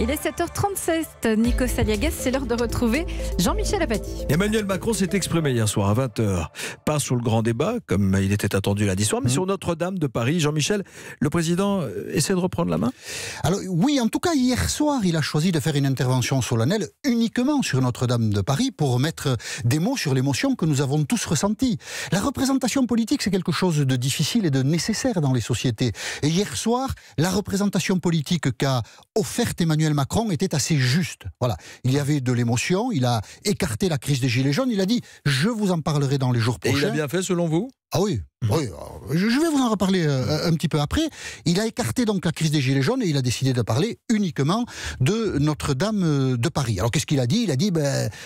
Il est 7h37, Nico Saliagas, c'est l'heure de retrouver Jean-Michel Apathy. Emmanuel Macron s'est exprimé hier soir à 20h, pas sur le grand débat, comme il était attendu lundi soir, mais sur Notre-Dame de Paris. Jean-Michel, le président essaie de reprendre la main? Alors oui, en tout cas, hier soir, il a choisi de faire une intervention solennelle uniquement sur Notre-Dame de Paris pour mettre des mots sur l'émotion que nous avons tous ressentie. La représentation politique, c'est quelque chose de difficile et de nécessaire dans les sociétés. Et hier soir, la représentation politique qu'a offerte Emmanuel Macron était assez juste. Voilà. Il y avait de l'émotion, il a écarté la crise des Gilets jaunes, il a dit « je vous en parlerai dans les jours prochains ». Et il a bien fait selon vous? Ah oui, oui, je vais vous en reparler un petit peu après. Il a écarté donc la crise des Gilets jaunes et il a décidé de parler uniquement de Notre-Dame de Paris. Alors qu'est-ce qu'il a dit? Il a dit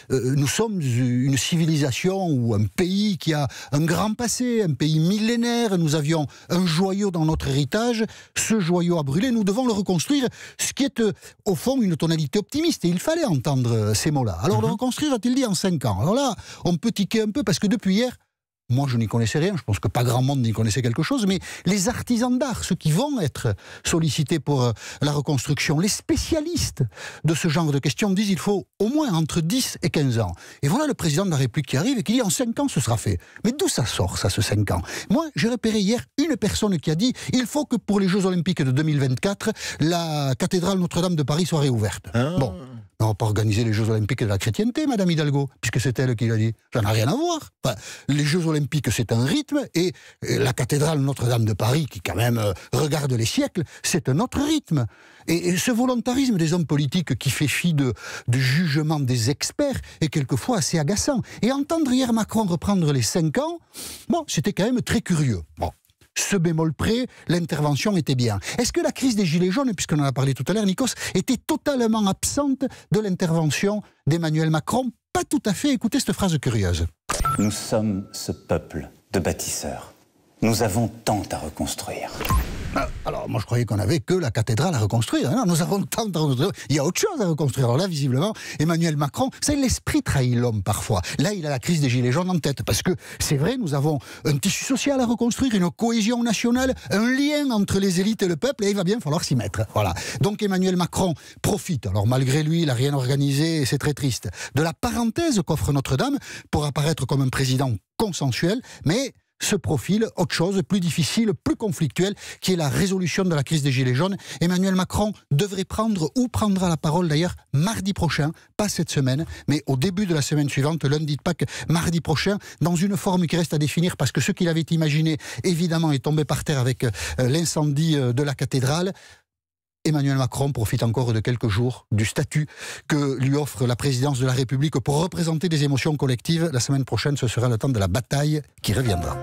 nous sommes une civilisation ou un pays qui a un grand passé, un pays millénaire, nous avions un joyau dans notre héritage, ce joyau a brûlé, nous devons le reconstruire, ce qui est au fond une tonalité optimiste et il fallait entendre ces mots-là. Alors le reconstruire, a-t-il dit, en 5 ans? Alors là, on peut tiquer un peu parce que depuis hier, moi, je n'y connaissais rien, je pense que pas grand monde n'y connaissait quelque chose, mais les artisans d'art, ceux qui vont être sollicités pour la reconstruction, les spécialistes de ce genre de questions disent qu'il faut au moins entre 10 et 15 ans. Et voilà le président de la République qui arrive et qui dit en 5 ans ce sera fait. Mais d'où ça sort, ça, ce 5 ans? Moi, j'ai repéré hier une personne qui a dit il faut que pour les Jeux Olympiques de 2024, la cathédrale Notre-Dame de Paris soit réouverte. Bon. On va pas organiser les Jeux Olympiques de la chrétienté, Madame Hidalgo, puisque c'est elle qui l'a dit. Ça n'a rien à voir. Enfin, les Jeux Olympiques, c'est un rythme, et la cathédrale Notre-Dame de Paris, qui quand même regarde les siècles, c'est un autre rythme. Et ce volontarisme des hommes politiques qui fait fi de jugement des experts est quelquefois assez agaçant. Et entendre hier Macron reprendre les 5 ans, bon, c'était quand même très curieux. Bon. Ce bémol près, l'intervention était bien. Est-ce que la crise des Gilets jaunes, puisqu'on en a parlé tout à l'heure, Nikos, était totalement absente de l'intervention d'Emmanuel Macron? Pas tout à fait. Écoutez cette phrase curieuse. Nous sommes ce peuple de bâtisseurs. Nous avons tant à reconstruire. Alors, moi, je croyais qu'on n'avait que la cathédrale à reconstruire. Non, nous avons tant à reconstruire. Il y a autre chose à reconstruire. Alors là, visiblement, Emmanuel Macron, c'est l'esprit trahit l'homme parfois. Là, il a la crise des Gilets jaunes en tête. Parce que c'est vrai, nous avons un tissu social à reconstruire, une cohésion nationale, un lien entre les élites et le peuple, et il va bien falloir s'y mettre. Voilà. Donc Emmanuel Macron profite. Alors malgré lui, il n'a rien organisé, et c'est très triste. De la parenthèse qu'offre Notre-Dame pour apparaître comme un président consensuel, mais se profile autre chose, plus difficile, plus conflictuel, qui est la résolution de la crise des Gilets jaunes. Emmanuel Macron devrait prendre, ou prendra la parole d'ailleurs, mardi prochain, pas cette semaine, mais au début de la semaine suivante, lundi de Pâques, mardi prochain, dans une forme qui reste à définir, parce que ce qu'il avait imaginé, évidemment, est tombé par terre avec l'incendie de la cathédrale. Emmanuel Macron profite encore de quelques jours du statut que lui offre la présidence de la République pour représenter des émotions collectives. La semaine prochaine, ce sera le temps de la bataille qui reviendra.